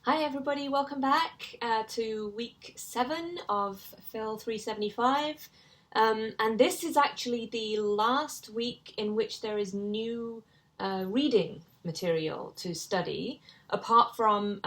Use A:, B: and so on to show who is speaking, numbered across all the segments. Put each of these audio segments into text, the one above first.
A: Hi everybody, welcome back to week 7 of Phil 375. And this is actually the last week in which there is new reading material to study, apart from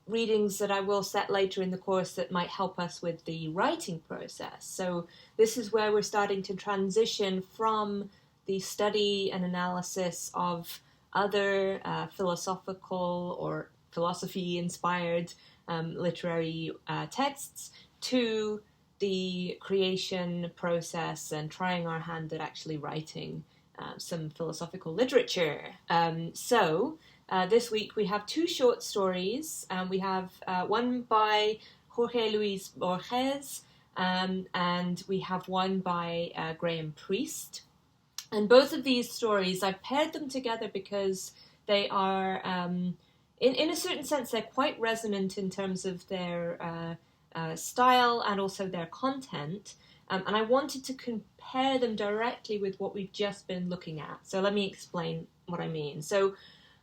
A: readings that I will set later in the course that might help us with the writing process. So this is where we're starting to transition from the study and analysis of other philosophical or philosophy-inspired literary texts to the creation process and trying our hand at actually writing some philosophical literature. So this week we have 2 short stories. We have one by Jorge Luis Borges and we have one by Graham Priest. And both of these stories, I've paired them together because they are... In a certain sense, they're quite resonant in terms of their style and also their content. And I wanted to compare them directly with what we've just been looking at. So let me explain what I mean. So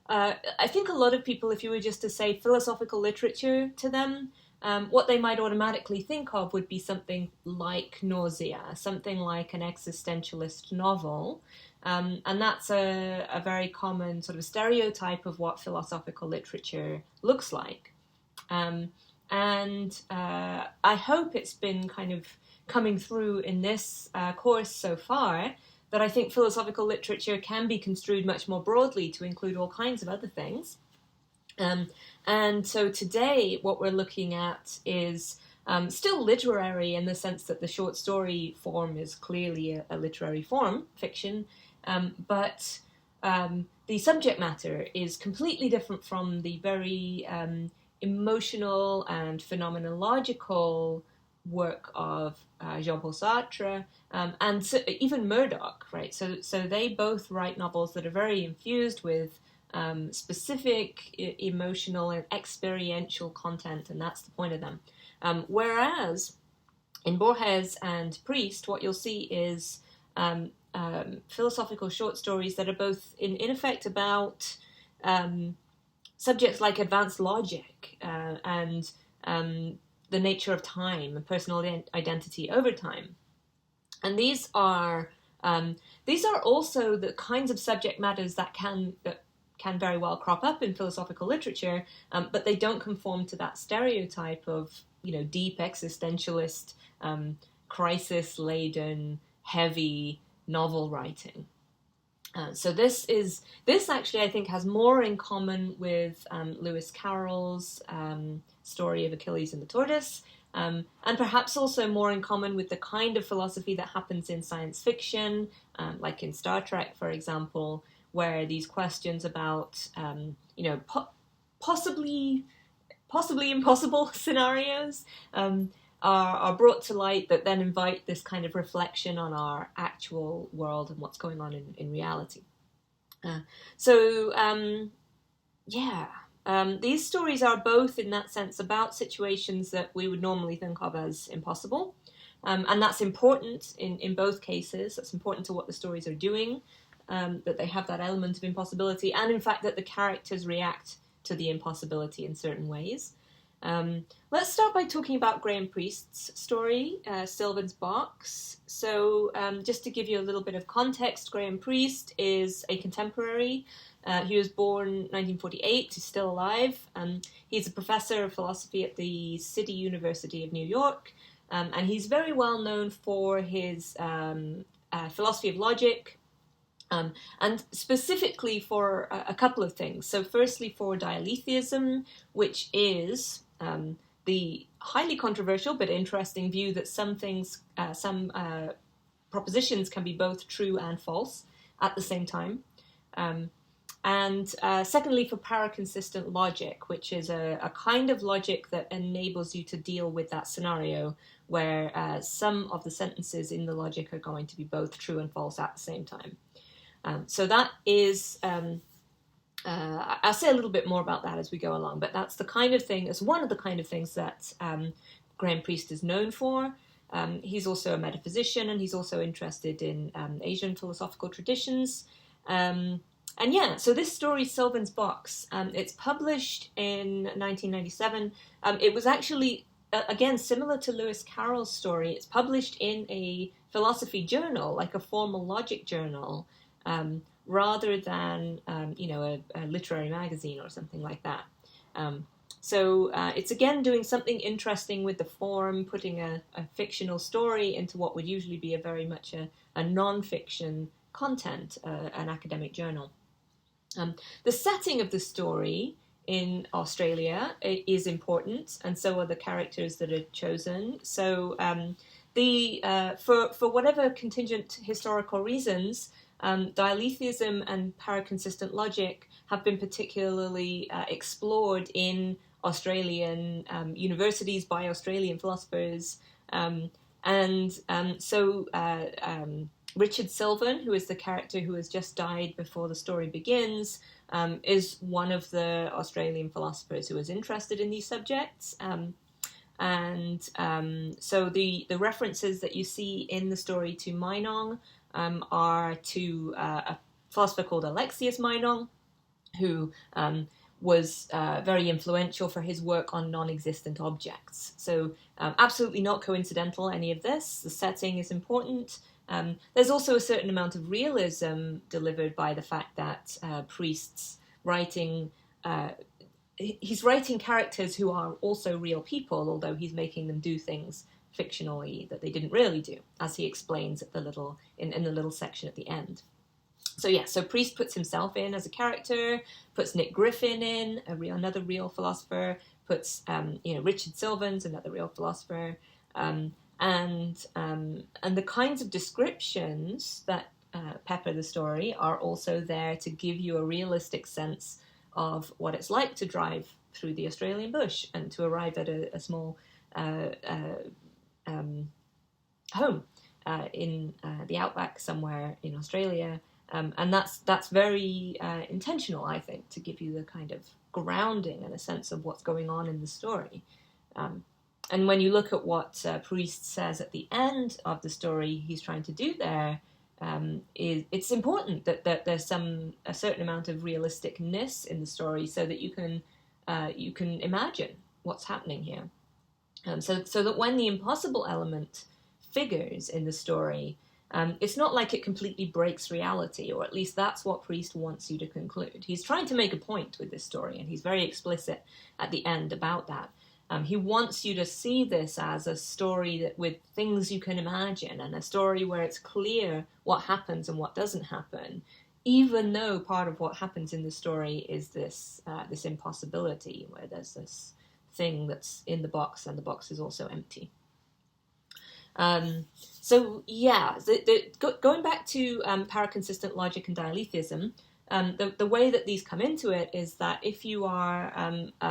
A: I think a lot of people, if you were just to say philosophical literature to them, what they might automatically think of would be something like Nausea, something like an existentialist novel. And that's a very common sort of stereotype of what philosophical literature looks like. And I hope it's been kind of coming through in this course so far that I think philosophical literature can be construed much more broadly to include all kinds of other things. And so today what we're looking at is still literary in the sense that the short story form is clearly a literary form, fiction, but the subject matter is completely different from the very emotional and phenomenological work of Jean-Paul Sartre and even Murdoch, right? So they both write novels that are very infused with specific emotional and experiential content, and that's the point of them. Whereas in Borges and Priest, what you'll see is philosophical short stories that are both in effect about subjects like advanced logic and the nature of time and personal identity over time. And these are also the kinds of subject matters that can very well crop up in philosophical literature, but they don't conform to that stereotype of, deep existentialist, crisis-laden, heavy novel writing. So this actually, I think, has more in common with Lewis Carroll's story of Achilles and the Tortoise, and perhaps also more in common with the kind of philosophy that happens in science fiction, like in Star Trek, for example, where these questions about, possibly impossible scenarios are brought to light that then invite this kind of reflection on our actual world and what's going on in reality. These stories are both, in that sense, about situations that we would normally think of as impossible. And that's important in both cases. That's important to what the stories are doing. That they have that element of impossibility, and in fact that the characters react to the impossibility in certain ways. Let's start by talking about Graham Priest's story, Sylvan's Box. So just to give you a little bit of context, Graham Priest is a contemporary. He was born 1948, he's still alive. He's a professor of philosophy at the City University of New York, and he's very well known for his philosophy of logic, and specifically for a couple of things. So firstly for Dialethism, which is the highly controversial but interesting view that some propositions can be both true and false at the same time. And secondly for paraconsistent logic, which is a kind of logic that enables you to deal with that scenario where some of the sentences in the logic are going to be both true and false at the same time. So that is, I'll say a little bit more about that as we go along, but that's one of the kind of things that Graham Priest is known for. He's also a metaphysician, and he's also interested in Asian philosophical traditions. And yeah, so this story, Sylvan's Box, it's published in 1997. It was actually, again, similar to Lewis Carroll's story. It's published in a philosophy journal, like a formal logic journal, rather than, a literary magazine or something like that. So it's again doing something interesting with the form, putting a fictional story into what would usually be a very much a non-fiction content, an academic journal. The setting of the story in Australia is important, and so are the characters that are chosen. So for whatever contingent historical reasons, Dialethism and paraconsistent logic have been particularly explored in Australian universities by Australian philosophers. So Richard Sylvan, who is the character who has just died before the story begins, is one of the Australian philosophers who is interested in these subjects. So the references that you see in the story to Meinong are to a philosopher called Alexius Meinong, who was very influential for his work on non-existent objects. So absolutely not coincidental, any of this. The setting is important. There's also a certain amount of realism delivered by the fact that priests writing... he's writing characters who are also real people, although he's making them do things fictionally that they didn't really do, as he explains at the little in the little section at the end. So yeah, so Priest puts himself in as a character, puts Nick Griffin in, another real philosopher, puts Richard Sylvan's another real philosopher, and the kinds of descriptions that pepper the story are also there to give you a realistic sense of what it's like to drive through the Australian bush and to arrive at a small home in the outback somewhere in Australia. And that's very intentional, I think, to give you the kind of grounding and a sense of what's going on in the story. And when you look at what Priest says at the end of the story he's trying to do there, it's important that there's a certain amount of realisticness in the story so that you can imagine what's happening here. So that when the impossible element figures in the story, it's not like it completely breaks reality, or at least that's what Priest wants you to conclude. He's trying to make a point with this story, and he's very explicit at the end about that. He wants you to see this as a story that with things you can imagine, and a story where it's clear what happens and what doesn't happen, even though part of what happens in the story is this impossibility, where there's this thing that's in the box and the box is also empty. So yeah, going back to paraconsistent logic and dialethism, the way that these come into it is that if you are,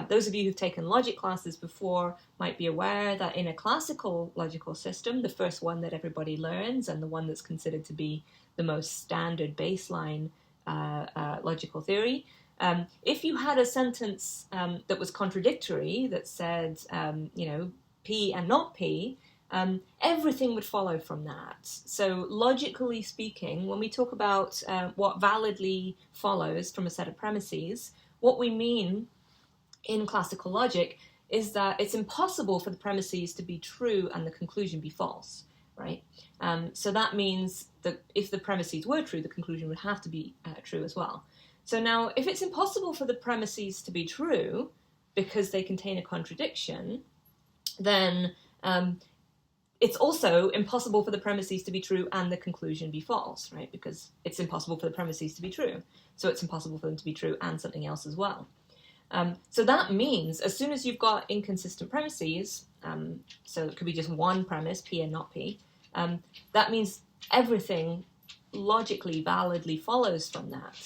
A: those of you who've taken logic classes before might be aware that in a classical logical system, the first one that everybody learns and the one that's considered to be the most standard baseline logical theory, if you had a sentence that was contradictory, that said, P and not P, everything would follow from that. So logically speaking, when we talk about what validly follows from a set of premises, what we mean in classical logic is that it's impossible for the premises to be true and the conclusion be false, right? So that means that if the premises were true, the conclusion would have to be true as well. So now, if it's impossible for the premises to be true because they contain a contradiction, then it's also impossible for the premises to be true and the conclusion be false, right? Because it's impossible for the premises to be true. So it's impossible for them to be true and something else as well. So that means as soon as you've got inconsistent premises, so it could be just one premise, P and not P, that means everything logically, validly follows from that.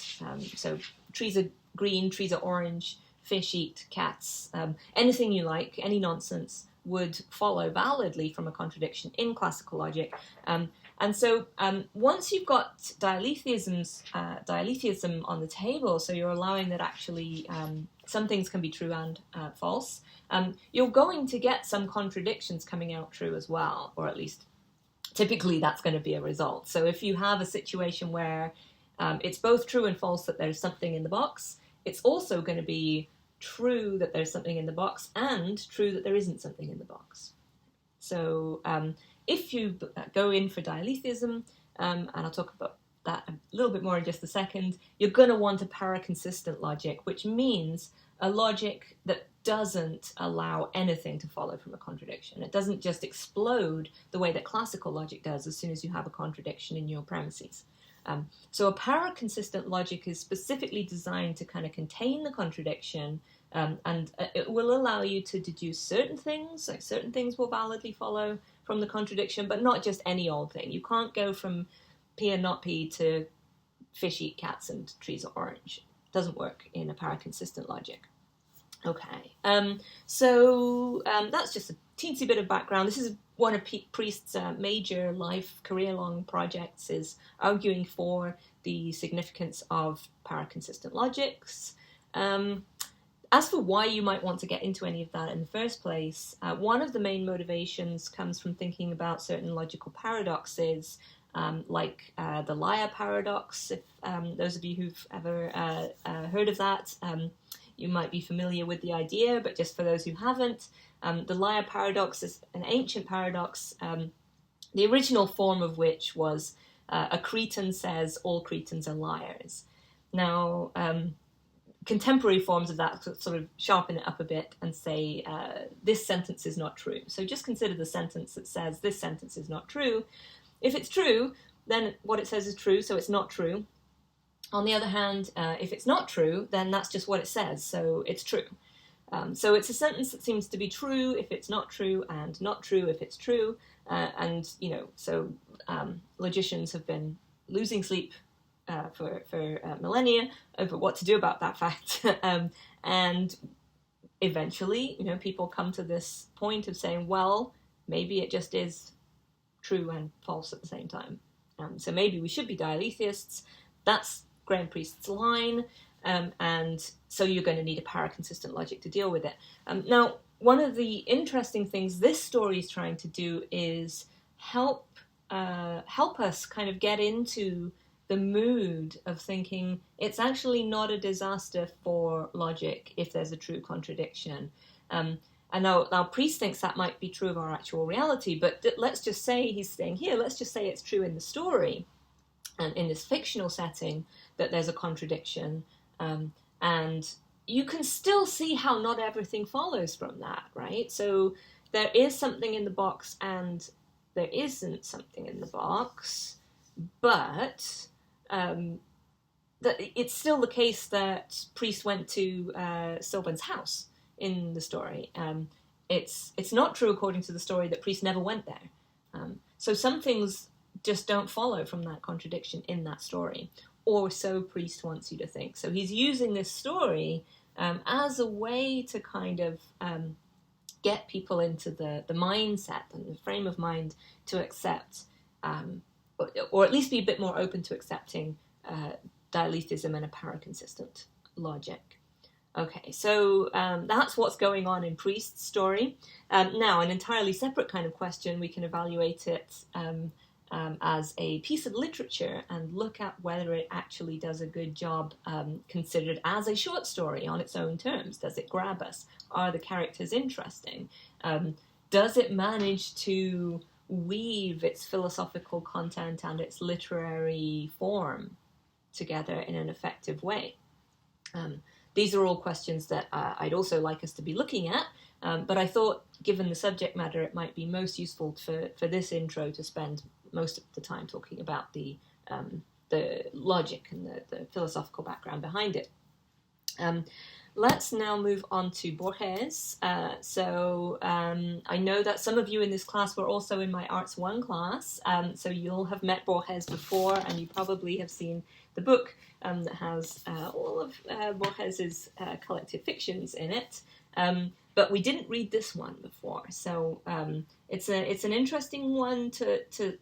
A: So trees are green, trees are orange, fish eat cats, anything you like, any nonsense would follow validly from a contradiction in classical logic. And so once you've got dialethism on the table, so you're allowing that actually some things can be true and false, you're going to get some contradictions coming out true as well, or at least typically that's going to be a result. So if you have a situation where It's both true and false that there's something in the box. It's also going to be true that there's something in the box and true that there isn't something in the box. So if you go in for Dialethism, and I'll talk about that a little bit more in just a second, you're going to want a paraconsistent logic, which means a logic that doesn't allow anything to follow from a contradiction. It doesn't just explode the way that classical logic does as soon as you have a contradiction in your premises. So a paraconsistent logic is specifically designed to kind of contain the contradiction, and it will allow you to deduce certain things, like certain things will validly follow from the contradiction, but not just any old thing. You can't go from P and not P to fish eat cats and trees are orange. It doesn't work in a paraconsistent logic. Okay, so that's just a teensy bit of background. This is one of Priest's major career-long projects, is arguing for the significance of paraconsistent logics. As for why you might want to get into any of that in the first place, one of the main motivations comes from thinking about certain logical paradoxes, like the liar paradox. If those of you who've ever heard of that, you might be familiar with the idea, but just for those who haven't, the liar paradox is an ancient paradox, the original form of which was a Cretan says all Cretans are liars. Now, contemporary forms of that sort of sharpen it up a bit and say this sentence is not true. So just consider the sentence that says this sentence is not true. If it's true, then what it says is true, so it's not true. On the other hand, if it's not true, then that's just what it says, so it's true. So it's a sentence that seems to be true if it's not true, and not true if it's true. And, so logicians have been losing sleep for millennia over what to do about that fact. And eventually, people come to this point of saying, well, maybe it just is true and false at the same time. So maybe we should be dialetheists. That's Graham Priest's line. And so you're going to need a paraconsistent logic to deal with it. Now, one of the interesting things this story is trying to do is help us kind of get into the mood of thinking it's actually not a disaster for logic if there's a true contradiction. And now Priest thinks that might be true of our actual reality, but let's just say he's saying here, let's just say it's true in the story and in this fictional setting that there's a contradiction. And you can still see how not everything follows from that, right? So there is something in the box and there isn't something in the box, but it's still the case that Priest went to Sylvan's house in the story. It's not true according to the story that Priest never went there. So some things just don't follow from that contradiction in that story, or so Priest wants you to think. So he's using this story as a way to kind of get people into the mindset and the frame of mind to accept, or at least be a bit more open to accepting Dialethism and a paraconsistent logic. Okay, so that's what's going on in Priest's story. Now, an entirely separate kind of question, we can evaluate it as a piece of literature and look at whether it actually does a good job considered as a short story on its own terms. Does it grab us? Are the characters interesting? Does it manage to weave its philosophical content and its literary form together in an effective way? These are all questions that I'd also like us to be looking at, but I thought, given the subject matter, it might be most useful for this intro to spend most of the time talking about the logic and the philosophical background behind it. Let's now move on to Borges. I know that some of you in this class were also in my Arts 1 class, so you'll have met Borges before, and you probably have seen the book that has all of Borges's collective fictions in it. But we didn't read this one before, so it's an interesting one to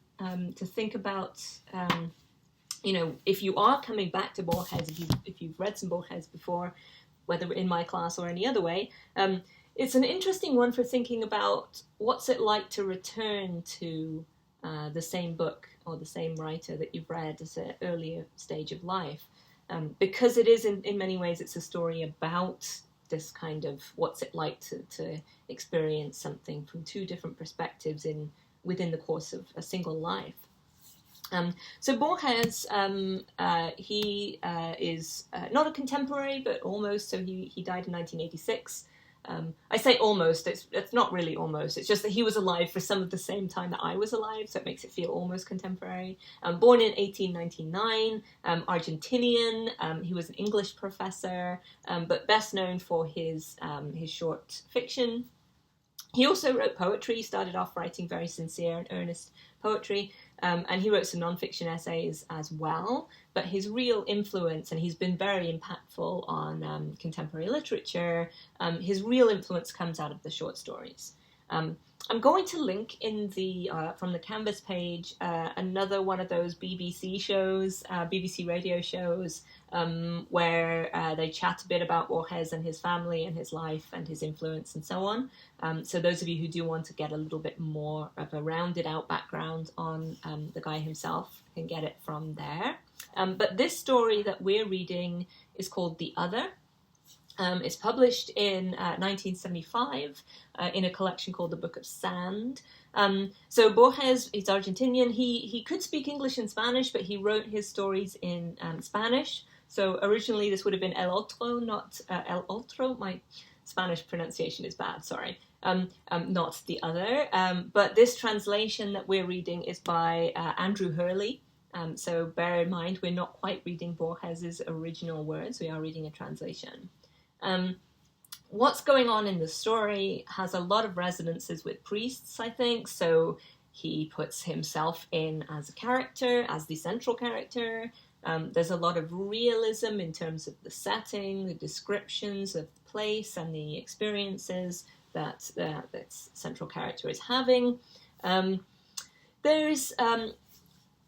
A: think about. If you are coming back to Borges, if you've read some Borges before, whether in my class or any other way, it's an interesting one for thinking about what's it like to return to the same book or the same writer that you've read at an earlier stage of life. Because it is, in many ways, it's a story about this kind of what's it like to experience something from two different perspectives within the course of a single life. So Borges, he is not a contemporary, but almost. So he died in 1986. I say almost, it's not really almost, it's just that he was alive for some of the same time that I was alive, so it makes it feel almost contemporary. Born in 1899, Argentinian, he was an English professor, but best known for his short fiction. He also wrote poetry, started off writing very sincere and earnest poetry, and he wrote some non-fiction essays as well, but his real influence, and he's been very impactful on contemporary literature, his real influence comes out of the short stories. I'm going to link in the from the Canvas page another one of those BBC shows, BBC radio shows, where they chat a bit about Borges and his family and his life and his influence and so on. So those of you who do want to get a little bit more of a rounded out background on the guy himself can get it from there. But this story that we're reading is called The Other. It's published in 1975 in a collection called The Book of Sand. So Borges, he's Argentinian. He could speak English and Spanish, but he wrote his stories in Spanish. So originally this would have been El Otro, not El Otro. My Spanish pronunciation is bad, sorry. Not The Other. But this translation that we're reading is by Andrew Hurley. So bear in mind, we're not quite reading Borges's original words. We are reading a translation. What's going on in the story has a lot of resonances with priests, I think. So he puts himself in as a character, as the central character. There's a lot of realism in terms of the setting, the descriptions of the place and the experiences that this central character is having.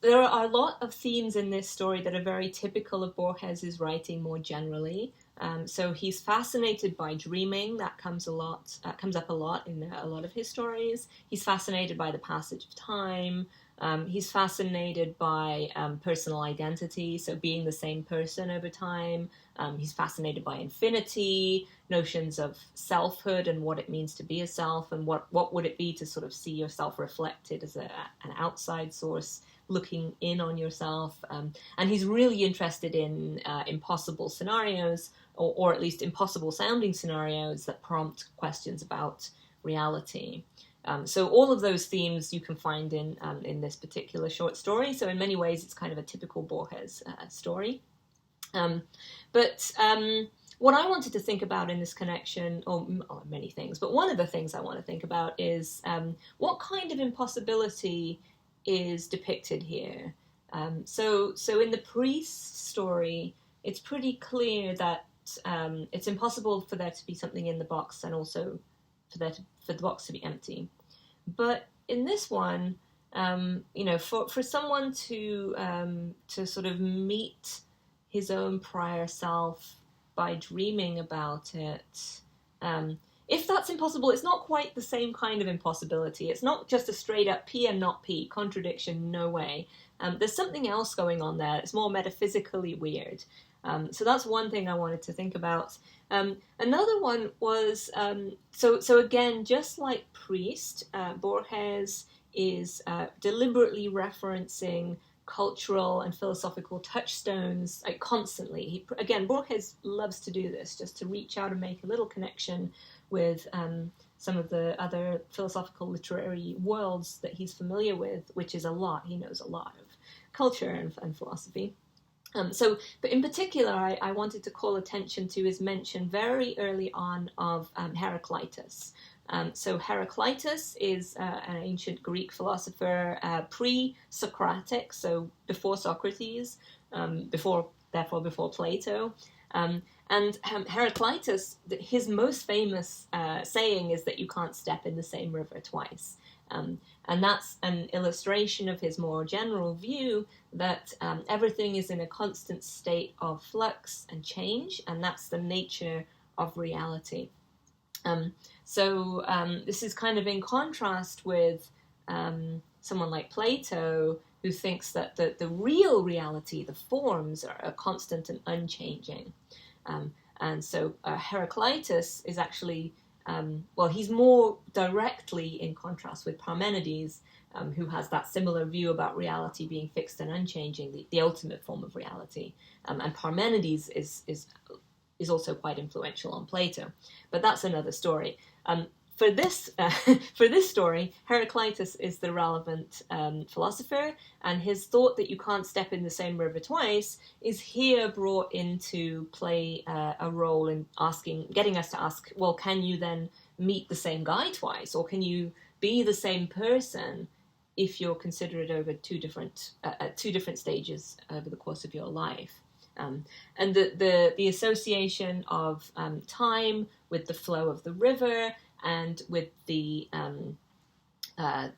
A: There are a lot of themes in this story that are very typical of Borges's writing more generally. So he's fascinated by dreaming. That comes up a lot in a lot of his stories. He's fascinated by the passage of time. He's fascinated by personal identity, so being the same person over time. He's fascinated by infinity, notions of selfhood and what it means to be a self, and what would it be to sort of see yourself reflected as an outside source looking in on yourself. And he's really interested in impossible scenarios, or at least impossible sounding scenarios that prompt questions about reality. So all of those themes you can find in this particular short story. So in many ways, it's kind of a typical Borges story. But what I wanted to think about in this connection, or many things, but one of the things I want to think about is what kind of impossibility is depicted here. So in the priest story, it's pretty clear that it's impossible for there to be something in the box, and also for the box to be empty. But in this one, for someone to sort of meet his own prior self by dreaming about it, if that's impossible, it's not quite the same kind of impossibility. It's not just a straight up P and not P, contradiction, no way. There's something else going on there. It's more metaphysically weird. So that's one thing I wanted to think about. Another one was, so again, just like Priest, Borges is deliberately referencing cultural and philosophical touchstones like constantly. Again, Borges loves to do this, just to reach out and make a little connection with some of the other philosophical literary worlds that he's familiar with, which is a lot. He knows a lot of culture and philosophy. But in particular, I wanted to call attention to his mention very early on of Heraclitus. So Heraclitus is an ancient Greek philosopher, pre-Socratic, so before Socrates, before Plato. And Heraclitus, his most famous saying is that you can't step in the same river twice. And that's an illustration of his more general view that everything is in a constant state of flux and change, and that's the nature of reality. So this is kind of in contrast with someone like Plato, who thinks that the real reality, the forms, are constant and unchanging. And so Heraclitus is actually, he's more directly in contrast with Parmenides, who has that similar view about reality being fixed and unchanging, the ultimate form of reality. And Parmenides is also quite influential on Plato, but that's another story. For this story, Heraclitus is the relevant philosopher, and his thought that you can't step in the same river twice is here brought into play a role in getting us to ask, well, can you then meet the same guy twice, or can you be the same person if you're considerate over two different stages over the course of your life? And the association of time with the flow of the river, and with the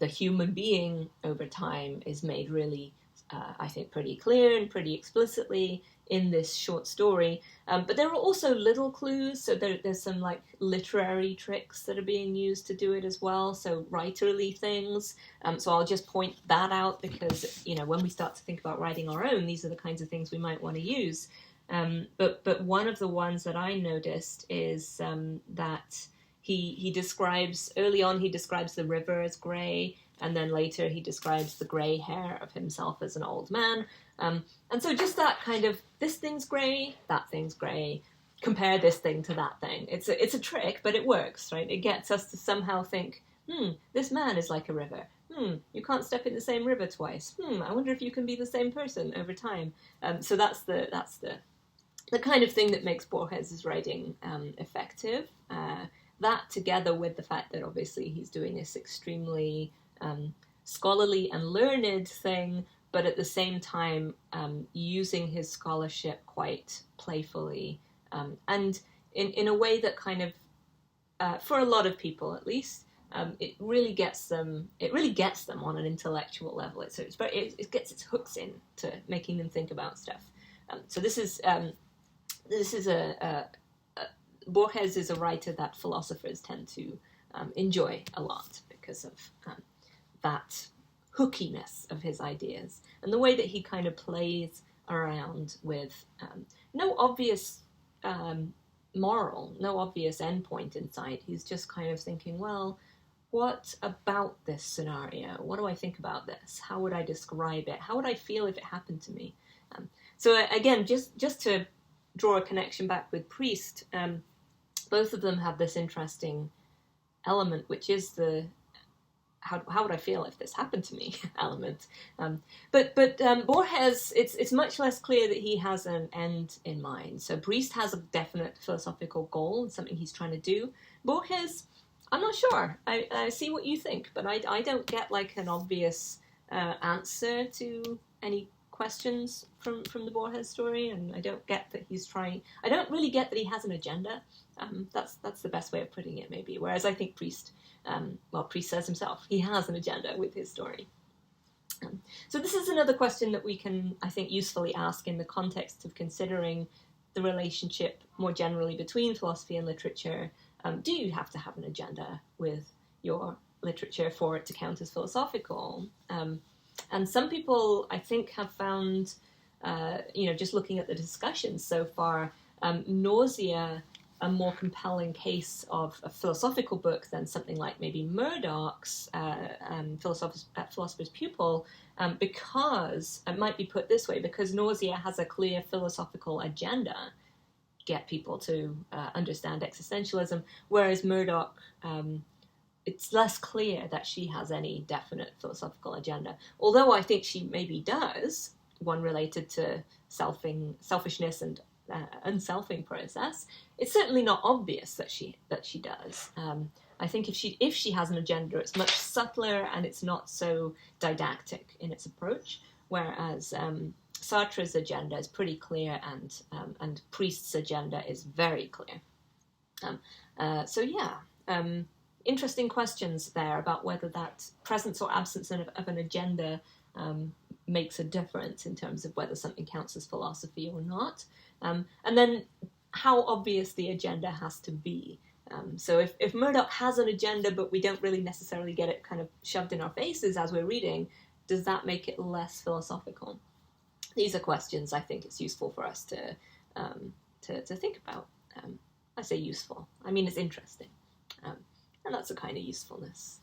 A: human being over time, is made really, I think, pretty clear and pretty explicitly in this short story. But there are also little clues, so there's some like literary tricks that are being used to do it as well, so writerly things. So I'll just point that out, because when we start to think about writing our own, these are the kinds of things we might want to use. But one of the ones that I noticed is that he describes, early on he describes the river as grey, and then later he describes the grey hair of himself as an old man. And so just that kind of, this thing's grey, that thing's grey, compare this thing to that thing. It's a trick, but it works, right? It gets us to somehow think, this man is like a river. You can't step in the same river twice. I wonder if you can be the same person over time. So that's the kind of thing that makes Borges' writing effective. That, together with the fact that obviously he's doing this extremely scholarly and learned thing, but at the same time using his scholarship quite playfully, and in a way that kind of, for a lot of people at least, it really gets them on an intellectual level. It gets its hooks in to making them think about stuff. So this is Borges is a writer that philosophers tend to enjoy a lot because of that hookiness of his ideas, and the way that he kind of plays around with no obvious moral, no obvious endpoint in sight. He's just kind of thinking, well, what about this scenario? What do I think about this? How would I describe it? How would I feel if it happened to me? So again, just to draw a connection back with Priest, both of them have this interesting element, which is the how would I feel if this happened to me element. But Borges, it's much less clear that he has an end in mind. So Priest has a definite philosophical goal, something he's trying to do. Borges, I'm not sure. I see what you think, but I don't get like an obvious answer to any questions from the Borges story, and I don't get that he's trying. I don't really get that he has an agenda. That's the best way of putting it, maybe. Whereas I think Priest, Priest says himself, he has an agenda with his story. So this is another question that we can, I think, usefully ask in the context of considering the relationship more generally between philosophy and literature. Do you have to have an agenda with your literature for it to count as philosophical? And some people, I think, have found, just looking at the discussions so far, Nausea a more compelling case of a philosophical book than something like maybe Murdoch's Philosopher's Pupil, because, it might be put this way, because Nausea has a clear philosophical agenda, get people to understand existentialism, whereas Murdoch, it's less clear that she has any definite philosophical agenda. Although I think she maybe does, one related to selfishness and unselfing process. It's certainly not obvious that she does. I think if she has an agenda, it's much subtler and it's not so didactic in its approach. Whereas Sartre's agenda is pretty clear, and Priest's agenda is very clear. Interesting questions there about whether that presence or absence of an agenda makes a difference in terms of whether something counts as philosophy or not. And then how obvious the agenda has to be. So if Murdoch has an agenda, but we don't really necessarily get it kind of shoved in our faces as we're reading, does that make it less philosophical? These are questions I think it's useful for us to think about. I say useful, I mean it's interesting, and that's a kind of usefulness.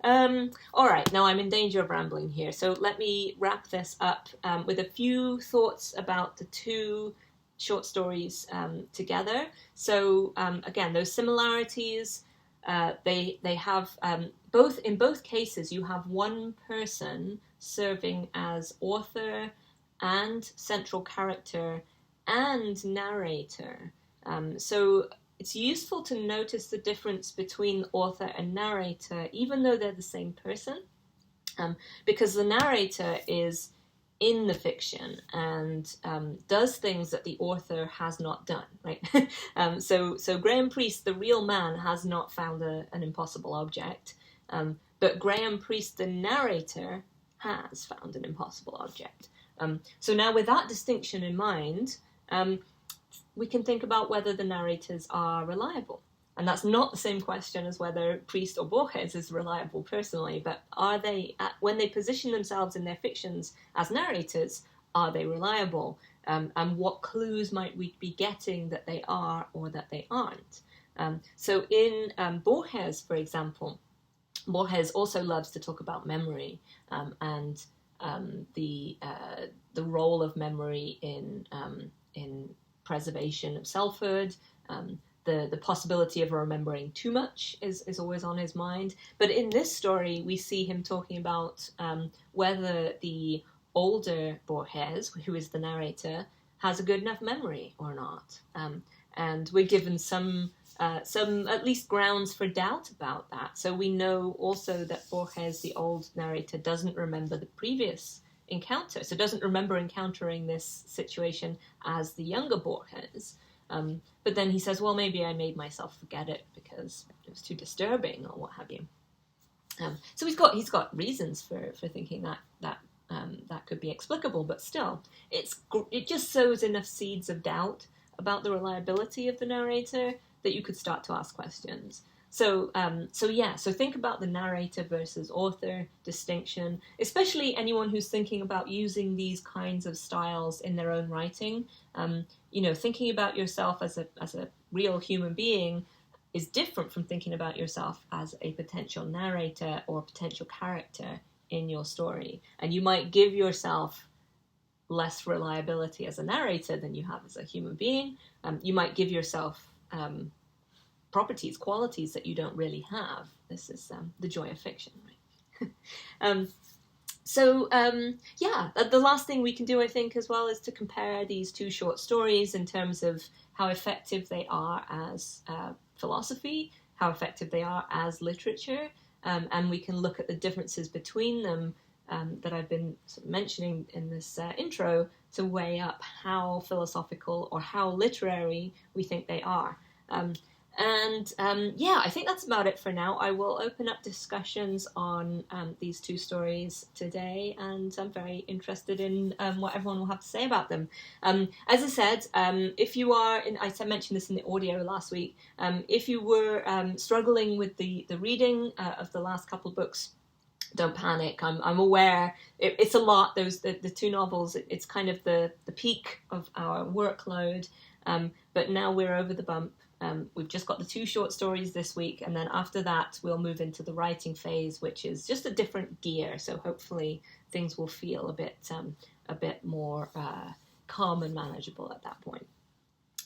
A: All right, now I'm in danger of rambling here, so let me wrap this up with a few thoughts about the two short stories together. So again, those similarities, they have in both cases you have one person serving as author and central character and narrator. So it's useful to notice the difference between author and narrator, even though they're the same person, because the narrator is in the fiction and does things that the author has not done, right? So Graham Priest, the real man, has not found an impossible object, but Graham Priest, the narrator, has found an impossible object. So now with that distinction in mind, we can think about whether the narrators are reliable. And that's not the same question as whether Priest or Borges is reliable personally, but are they, when they position themselves in their fictions as narrators, are they reliable? And what clues might we be getting that they are or that they aren't? So in Borges, for example, Borges also loves to talk about memory and the role of memory in preservation of selfhood. The possibility of remembering too much is always on his mind. But in this story, we see him talking about whether the older Borges, who is the narrator, has a good enough memory or not. And we're given some at least grounds for doubt about that. So we know also that Borges, the old narrator, doesn't remember the previous encounter. So doesn't remember encountering this situation as the younger Borges. But then he says, well, maybe I made myself forget it because it was too disturbing or what have you. So he's got reasons for thinking that could be explicable, but still, it just sows enough seeds of doubt about the reliability of the narrator that you could start to ask questions. So think about the narrator versus author distinction, especially anyone who's thinking about using these kinds of styles in their own writing. Thinking about yourself as a real human being is different from thinking about yourself as a potential narrator or a potential character in your story. And you might give yourself less reliability as a narrator than you have as a human being. You might give yourself properties, qualities that you don't really have. This is the joy of fiction, right? The last thing we can do, I think, as well, is to compare these two short stories in terms of how effective they are as philosophy, how effective they are as literature, and we can look at the differences between them that I've been sort of mentioning in this intro to weigh up how philosophical or how literary we think they are. I think that's about it for now. I will open up discussions on these two stories today, and I'm very interested in what everyone will have to say about them. As I said, if you are, I mentioned this in the audio last week, if you were struggling with the reading of the last couple of books, don't panic. I'm aware it's a lot. The two novels. It's kind of the peak of our workload, but now we're over the bump. We've just got the two short stories this week, and then after that we'll move into the writing phase, which is just a different gear. So hopefully things will feel a bit more calm and manageable at that point.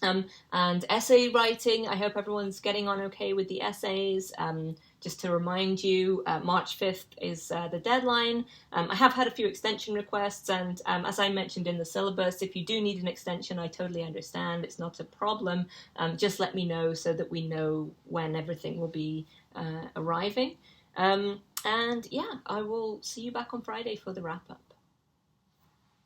A: And essay writing, I hope everyone's getting on okay with the essays. Just to remind you, March 5th is the deadline. I have had a few extension requests, and as I mentioned in the syllabus, if you do need an extension, I totally understand. It's not a problem. Just let me know so that we know when everything will be arriving. I will see you back on Friday for the wrap-up.